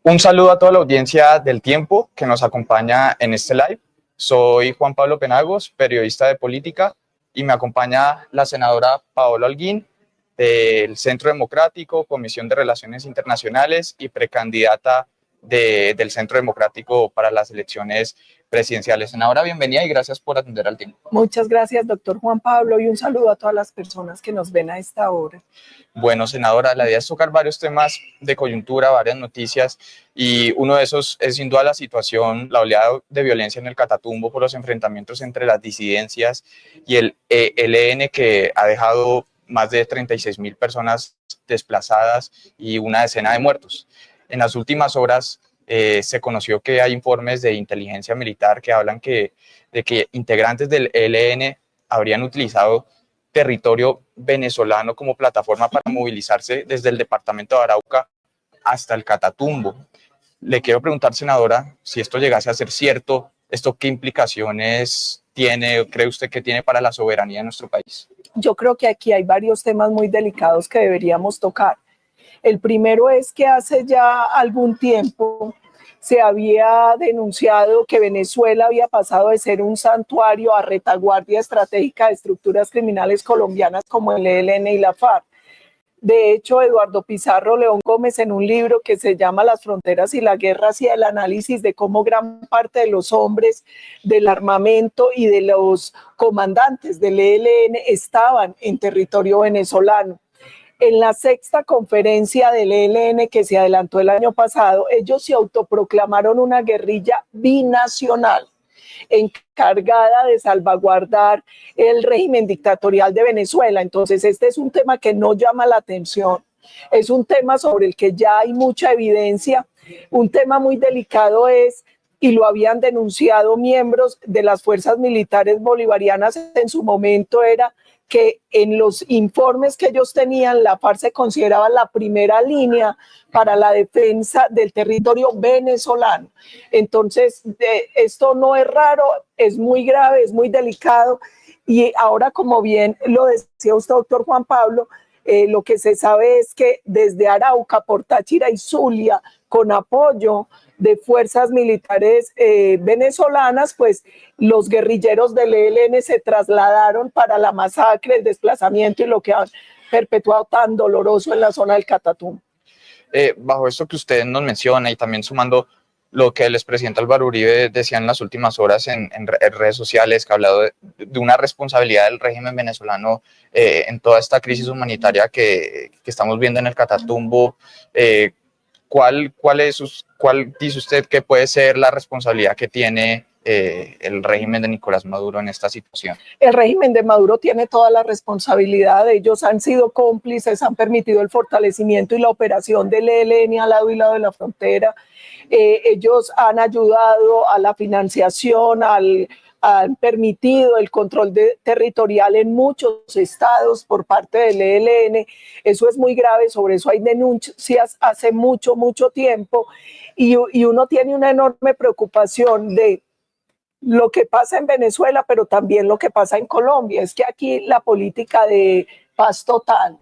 Un saludo a toda la audiencia del Tiempo que nos acompaña en este live. Soy Juan Pablo Penagos, periodista de política, y me acompaña la senadora Paola Holguín del Centro Democrático, Comisión de Relaciones Internacionales y precandidata del Centro Democrático para las elecciones presidenciales. Senadora, bienvenida y gracias por atender al tiempo. Muchas gracias, doctor Juan Pablo, y un saludo a todas las personas que nos ven a esta hora. Bueno, senadora, la idea es tocar varios temas de coyuntura, varias noticias, y uno de esos es sin duda la situación, la oleada de violencia en el Catatumbo por los enfrentamientos entre las disidencias y el ELN, que ha dejado más de 36.000 personas desplazadas y una decena de muertos. En las últimas horas se conoció que hay informes de inteligencia militar que hablan de que integrantes del ELN habrían utilizado territorio venezolano como plataforma para movilizarse desde el departamento de Arauca hasta el Catatumbo. Le quiero preguntar, senadora, si esto llegase a ser cierto, ¿esto qué implicaciones tiene o cree usted que tiene para la soberanía de nuestro país? Yo creo que aquí hay varios temas muy delicados que deberíamos tocar. El primero es que hace ya algún tiempo se había denunciado que Venezuela había pasado de ser un santuario a retaguardia estratégica de estructuras criminales colombianas como el ELN y la FARC. De hecho, Eduardo Pizarro León Gómez, en un libro que se llama Las fronteras y la guerra, hacía el análisis de cómo gran parte de los hombres del armamento y de los comandantes del ELN estaban en territorio venezolano. En la sexta conferencia del ELN que se adelantó el año pasado, ellos se autoproclamaron una guerrilla binacional encargada de salvaguardar el régimen dictatorial de Venezuela. Entonces, este es un tema que no llama la atención, es un tema sobre el que ya hay mucha evidencia. Un tema muy delicado es, y lo habían denunciado miembros de las fuerzas militares bolivarianas en su momento, era que en los informes que ellos tenían, la FARC se consideraba la primera línea para la defensa del territorio venezolano. Entonces, esto no es raro, es muy grave, es muy delicado, y ahora, como bien lo decía usted, doctor Juan Pablo, lo que se sabe es que desde Arauca, por Táchira y Zulia, con apoyo de fuerzas militares venezolanas, pues los guerrilleros del ELN se trasladaron para la masacre, el desplazamiento y lo que han perpetuado tan doloroso en la zona del Catatumbo. Bajo esto que usted nos menciona y también sumando lo que el expresidente Álvaro Uribe decía en las últimas horas en redes sociales, que ha hablado de una responsabilidad del régimen venezolano en toda esta crisis humanitaria que estamos viendo en el Catatumbo, ¿cuál dice usted que puede ser la responsabilidad que tiene el régimen de Nicolás Maduro en esta situación? El régimen de Maduro tiene toda la responsabilidad. Ellos han sido cómplices, han permitido el fortalecimiento y la operación del ELN al lado y lado de la frontera. Ellos han ayudado a la financiación, han permitido el control territorial en muchos estados por parte del ELN. Eso es muy grave, sobre eso hay denuncias hace mucho tiempo, y uno tiene una enorme preocupación de lo que pasa en Venezuela, pero también lo que pasa en Colombia. Es que aquí la política de paz total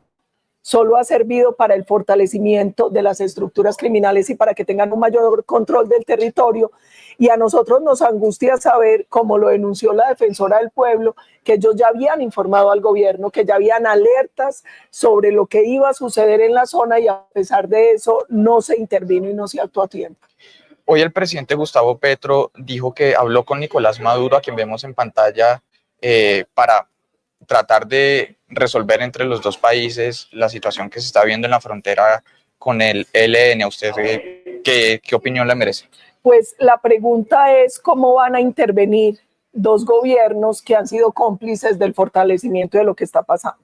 solo ha servido para el fortalecimiento de las estructuras criminales y para que tengan un mayor control del territorio. Y a nosotros nos angustia saber, como lo denunció la defensora del pueblo, que ellos ya habían informado al gobierno, que ya habían alertas sobre lo que iba a suceder en la zona, y a pesar de eso no se intervino y no se actuó a tiempo. Hoy el presidente Gustavo Petro dijo que habló con Nicolás Maduro, a quien vemos en pantalla, para tratar de resolver entre los dos países la situación que se está viendo en la frontera con el ELN. ¿A usted qué opinión le merece? Pues la pregunta es cómo van a intervenir dos gobiernos que han sido cómplices del fortalecimiento de lo que está pasando.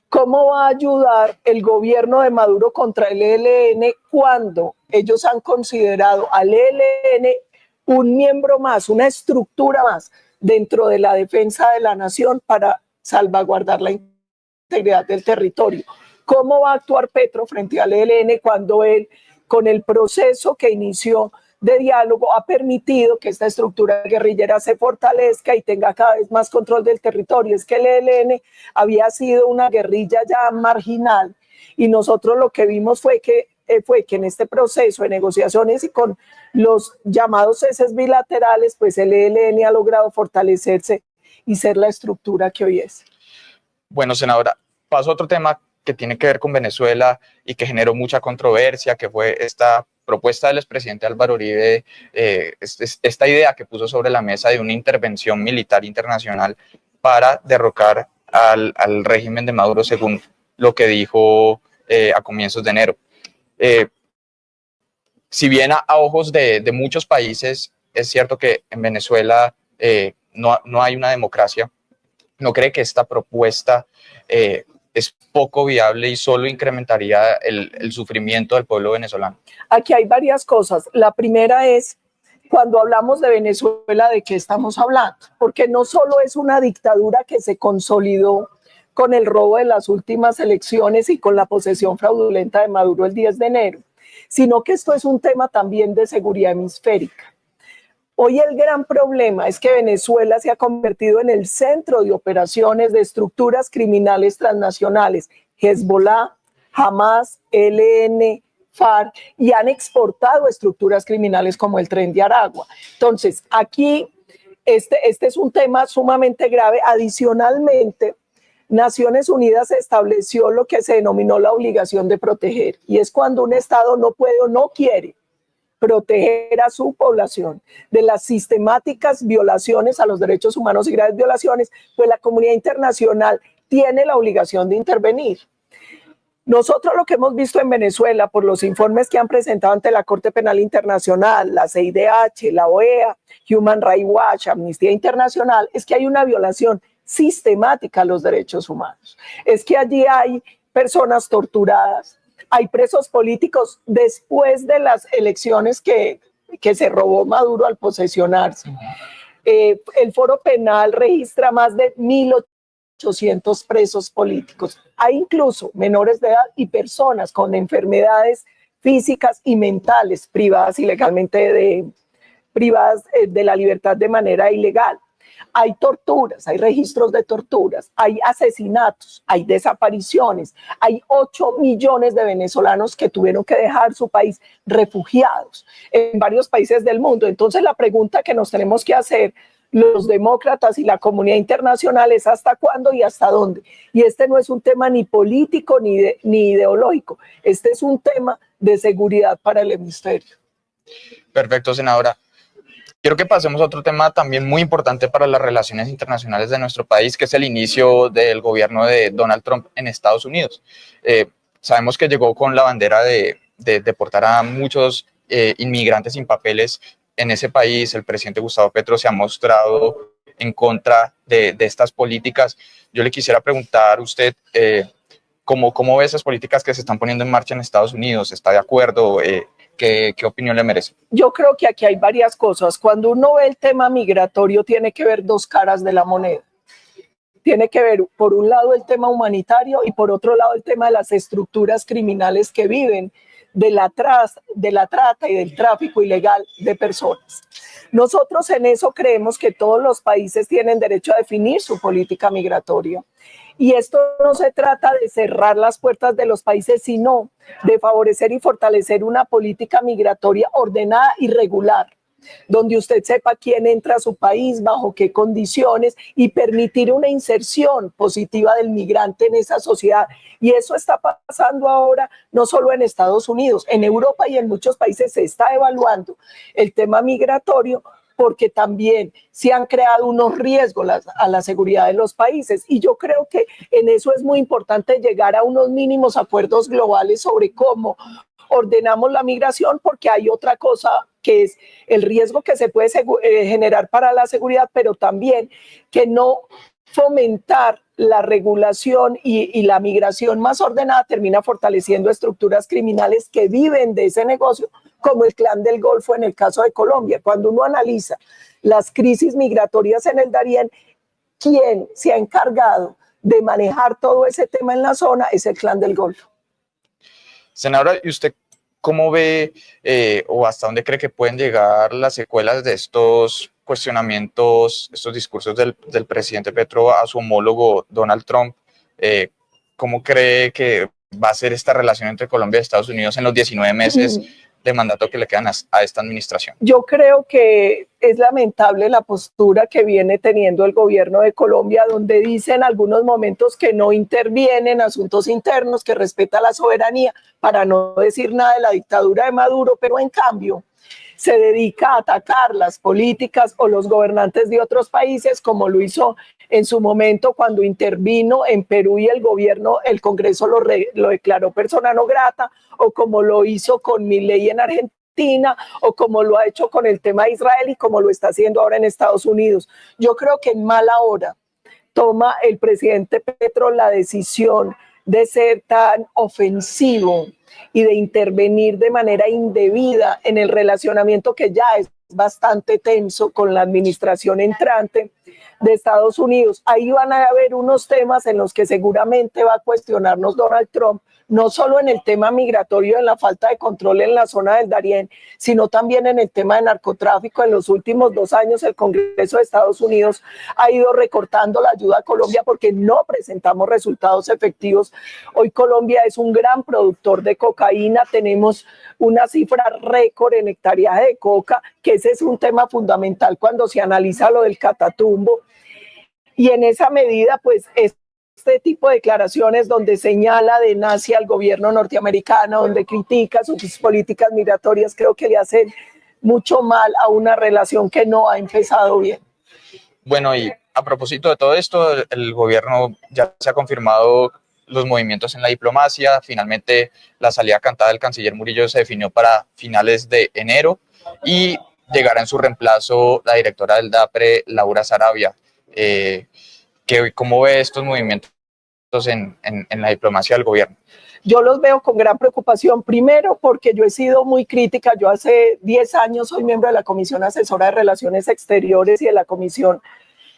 ¿Cómo va a ayudar el gobierno de Maduro contra el ELN cuando ellos han considerado al ELN un miembro más, una estructura más dentro de la defensa de la nación para salvaguardar la integridad del territorio? ¿Cómo va a actuar Petro frente al ELN cuando él, con el proceso que inició de diálogo, ha permitido que esta estructura guerrillera se fortalezca y tenga cada vez más control del territorio? Es que el ELN había sido una guerrilla ya marginal, y nosotros lo que vimos fue que fue que en este proceso de negociaciones y con los llamados ceses bilaterales, pues el ELN ha logrado fortalecerse y ser la estructura que hoy es. Bueno, senadora, paso a otro tema que tiene que ver con Venezuela y que generó mucha controversia, que fue esta propuesta del expresidente Álvaro Uribe, esta idea que puso sobre la mesa de una intervención militar internacional para derrocar al régimen de Maduro, según lo que dijo a comienzos de enero. Si bien a ojos de muchos países es cierto que en Venezuela no hay una democracia, ¿no cree que esta propuesta es poco viable y solo incrementaría el sufrimiento del pueblo venezolano? Aquí hay varias cosas. La primera es, cuando hablamos de Venezuela, ¿de qué estamos hablando? Porque no solo es una dictadura que se consolidó con el robo de las últimas elecciones y con la posesión fraudulenta de Maduro el 10 de enero, sino que esto es un tema también de seguridad hemisférica. Hoy el gran problema es que Venezuela se ha convertido en el centro de operaciones de estructuras criminales transnacionales, Hezbollah, Hamas, ELN, FARC, y han exportado estructuras criminales como el Tren de Aragua. Entonces, aquí este es un tema sumamente grave. Adicionalmente, Naciones Unidas estableció lo que se denominó la obligación de proteger, y es cuando un Estado no puede o no quiere proteger a su población de las sistemáticas violaciones a los derechos humanos y graves violaciones, pues la comunidad internacional tiene la obligación de intervenir. Nosotros lo que hemos visto en Venezuela por los informes que han presentado ante la Corte Penal Internacional, la CIDH, la OEA, Human Rights Watch, Amnistía Internacional, es que hay una violación sistemática a los derechos humanos. Es que allí hay personas torturadas, hay presos políticos después de las elecciones que se robó Maduro al posesionarse. El Foro Penal registra más de 1.800 presos políticos. Hay incluso menores de edad y personas con enfermedades físicas y mentales privadas ilegalmente privadas de la libertad de manera ilegal. Hay torturas, hay registros de torturas, hay asesinatos, hay desapariciones, hay 8 millones de venezolanos que tuvieron que dejar su país refugiados en varios países del mundo. Entonces la pregunta que nos tenemos que hacer los demócratas y la comunidad internacional es ¿hasta cuándo y hasta dónde? Y este no es un tema ni político ni ideológico, este es un tema de seguridad para el hemisferio. Perfecto, senadora. Quiero que pasemos a otro tema también muy importante para las relaciones internacionales de nuestro país, que es el inicio del gobierno de Donald Trump en Estados Unidos. Sabemos que llegó con la bandera de deportar a muchos inmigrantes sin papeles en ese país. El presidente Gustavo Petro se ha mostrado en contra de estas políticas. Yo le quisiera preguntar a usted ¿cómo ve esas políticas que se están poniendo en marcha en Estados Unidos? ¿Está de acuerdo? ¿Qué opinión le merece? Yo creo que aquí hay varias cosas. Cuando uno ve el tema migratorio, tiene que ver dos caras de la moneda. Tiene que ver, por un lado, el tema humanitario y por otro lado, el tema de las estructuras criminales que viven de la trata y del tráfico ilegal de personas. Nosotros en eso creemos que todos los países tienen derecho a definir su política migratoria. Y esto no se trata de cerrar las puertas de los países, sino de favorecer y fortalecer una política migratoria ordenada y regular, donde usted sepa quién entra a su país, bajo qué condiciones, y permitir una inserción positiva del migrante en esa sociedad. Y eso está pasando ahora no solo en Estados Unidos, en Europa y en muchos países se está evaluando el tema migratorio, porque también se han creado unos riesgos a la seguridad de los países. Y yo creo que en eso es muy importante llegar a unos mínimos acuerdos globales sobre cómo ordenamos la migración, porque hay otra cosa que es el riesgo que se puede generar para la seguridad, pero también que no fomentar la regulación y la migración más ordenada termina fortaleciendo estructuras criminales que viven de ese negocio, como el Clan del Golfo en el caso de Colombia. Cuando uno analiza las crisis migratorias en el Darién, quien se ha encargado de manejar todo ese tema en la zona es el Clan del Golfo. Senadora, ¿y usted cómo ve o hasta dónde cree que pueden llegar las secuelas de estos cuestionamientos, estos discursos del presidente Petro a su homólogo Donald Trump? ¿Cómo cree que va a ser esta relación entre Colombia y Estados Unidos en los 19 meses de mandato que le quedan a esta administración? Yo creo que es lamentable la postura que viene teniendo el gobierno de Colombia, donde dice en algunos momentos que no interviene en asuntos internos, que respeta la soberanía, para no decir nada de la dictadura de Maduro, pero en cambio se dedica a atacar las políticas o los gobernantes de otros países, como lo hizo en su momento cuando intervino en Perú y el Congreso lo declaró persona no grata, o como lo hizo con Milei en Argentina, o como lo ha hecho con el tema de Israel y como lo está haciendo ahora en Estados Unidos. Yo creo que en mala hora toma el presidente Petro la decisión de ser tan ofensivo y de intervenir de manera indebida en el relacionamiento que ya es bastante tenso con la administración entrante de Estados Unidos. Ahí van a haber unos temas en los que seguramente va a cuestionarnos Donald Trump, no solo en el tema migratorio, en la falta de control en la zona del Darién, sino también en el tema de narcotráfico. En los últimos 2 años el Congreso de Estados Unidos ha ido recortando la ayuda a Colombia porque no presentamos resultados efectivos. Hoy Colombia es un gran productor de cocaína, tenemos una cifra récord en hectáreas de coca, que ese es un tema fundamental cuando se analiza lo del Catatumbo. Y en esa medida, pues, este tipo de declaraciones donde señala de nazi al gobierno norteamericano, donde critica sus políticas migratorias, creo que le hacen mucho mal a una relación que no ha empezado bien. Bueno, y a propósito de todo esto, el gobierno ya se ha confirmado los movimientos en la diplomacia. Finalmente, la salida cantada del canciller Murillo se definió para finales de enero y llegará en su reemplazo la directora del DAPRE, Laura Sarabia. ¿Cómo ve estos movimientos en la diplomacia del gobierno? Yo los veo con gran preocupación, primero porque yo he sido muy crítica. Yo hace 10 años soy miembro de la Comisión Asesora de Relaciones Exteriores y de la Comisión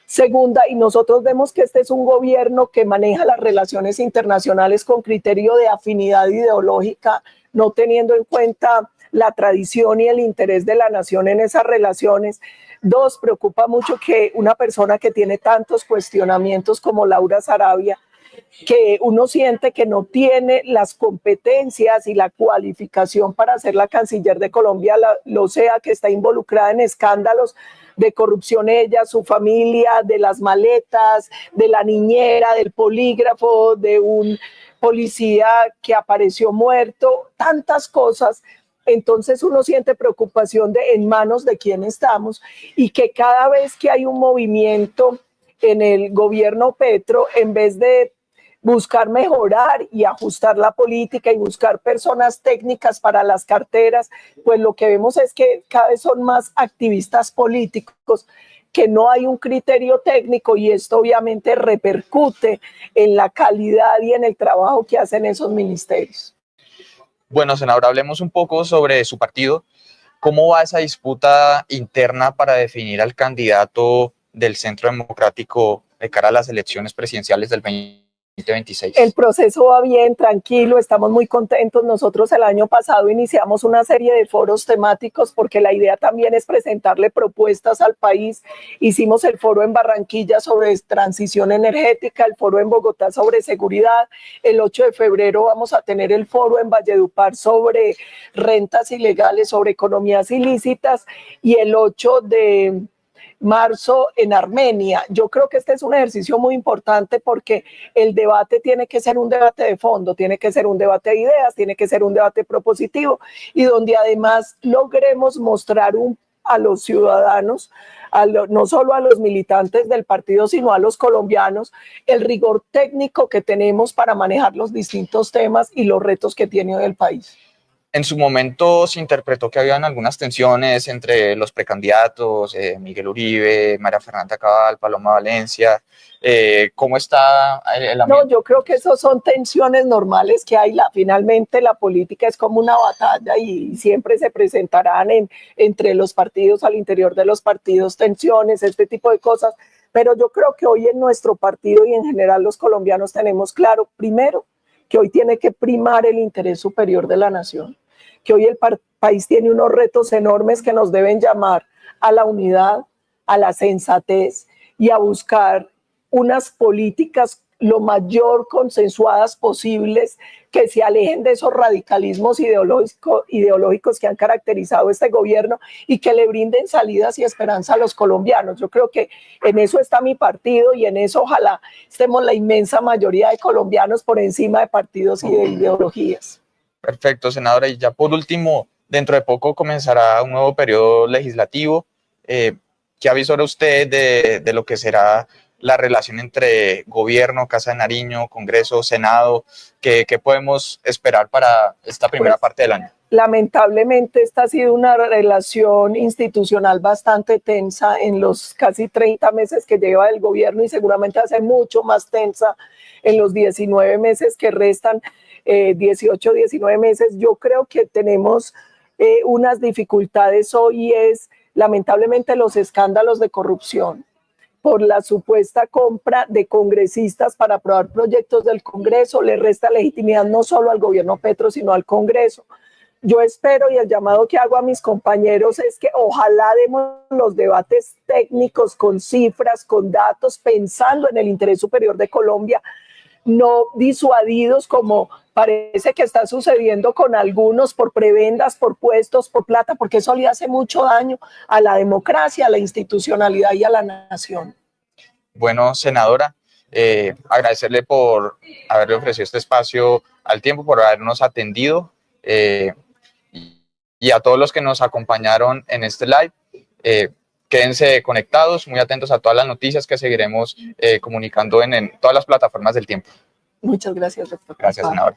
Segunda, y nosotros vemos que este es un gobierno que maneja las relaciones internacionales con criterio de afinidad ideológica, no teniendo en cuenta la tradición y el interés de la nación en esas relaciones. Dos, preocupa mucho que una persona que tiene tantos cuestionamientos como Laura Sarabia, que uno siente que no tiene las competencias y la cualificación para ser la canciller de Colombia, lo sea, que está involucrada en escándalos de corrupción ella, su familia, de las maletas, de la niñera, del polígrafo, de un policía que apareció muerto, tantas cosas. Entonces uno siente preocupación de en manos de quién estamos, y que cada vez que hay un movimiento en el gobierno Petro, en vez de buscar mejorar y ajustar la política y buscar personas técnicas para las carteras, pues lo que vemos es que cada vez son más activistas políticos, que no hay un criterio técnico, y esto obviamente repercute en la calidad y en el trabajo que hacen esos ministerios. Bueno, senadora, hablemos un poco sobre su partido. ¿Cómo va esa disputa interna para definir al candidato del Centro Democrático de cara a las elecciones presidenciales del 2026? El proceso va bien, tranquilo, estamos muy contentos. Nosotros el año pasado iniciamos una serie de foros temáticos porque la idea también es presentarle propuestas al país. Hicimos el foro en Barranquilla sobre transición energética, el foro en Bogotá sobre seguridad. El 8 de febrero vamos a tener el foro en Valledupar sobre rentas ilegales, sobre economías ilícitas, y el 8 de marzo en Armenia. Yo creo que este es un ejercicio muy importante porque el debate tiene que ser un debate de fondo, tiene que ser un debate de ideas, tiene que ser un debate propositivo, y donde además logremos mostrar a los ciudadanos, no solo a los militantes del partido, sino a los colombianos, el rigor técnico que tenemos para manejar los distintos temas y los retos que tiene el país. En su momento se interpretó que habían algunas tensiones entre los precandidatos, Miguel Uribe, María Fernanda Cabal, Paloma Valencia. ¿Cómo está el ambiente? No, yo creo que esas son tensiones normales que hay. Finalmente la política es como una batalla y siempre se presentarán entre los partidos, al interior de los partidos, tensiones, este tipo de cosas. Pero yo creo que hoy en nuestro partido y en general los colombianos tenemos claro, primero, que hoy tiene que primar el interés superior de la nación, que hoy el país tiene unos retos enormes que nos deben llamar a la unidad, a la sensatez y a buscar unas políticas lo mayor consensuadas posibles, que se alejen de esos radicalismos ideológicos que han caracterizado este gobierno y que le brinden salidas y esperanza a los colombianos. Yo creo que en eso está mi partido y en eso ojalá estemos la inmensa mayoría de colombianos por encima de partidos y de ideologías. Perfecto, senadora. Y ya por último, dentro de poco comenzará un nuevo periodo legislativo. ¿Qué avisora usted de lo que será la relación entre gobierno, Casa de Nariño, Congreso, Senado? ¿Qué podemos esperar para esta primera parte del año? Lamentablemente esta ha sido una relación institucional bastante tensa en los casi 30 meses que lleva el gobierno y seguramente va a ser mucho más tensa en los 19 meses que restan, 18, 19 meses. Yo creo que tenemos unas dificultades hoy y es lamentablemente los escándalos de corrupción por la supuesta compra de congresistas para aprobar proyectos del Congreso, le resta legitimidad no solo al gobierno Petro, sino al Congreso. Yo espero y el llamado que hago a mis compañeros es que ojalá demos los debates técnicos con cifras, con datos, pensando en el interés superior de Colombia, no disuadidos como parece que está sucediendo con algunos por prebendas, por puestos, por plata, porque eso le hace mucho daño a la democracia, a la institucionalidad y a la nación. Bueno, senadora, agradecerle por haberle ofrecido este espacio al tiempo, por habernos atendido y a todos los que nos acompañaron en este live. Quédense conectados, muy atentos a todas las noticias que seguiremos comunicando en todas las plataformas del tiempo. Muchas gracias, doctor. Gracias, senadora.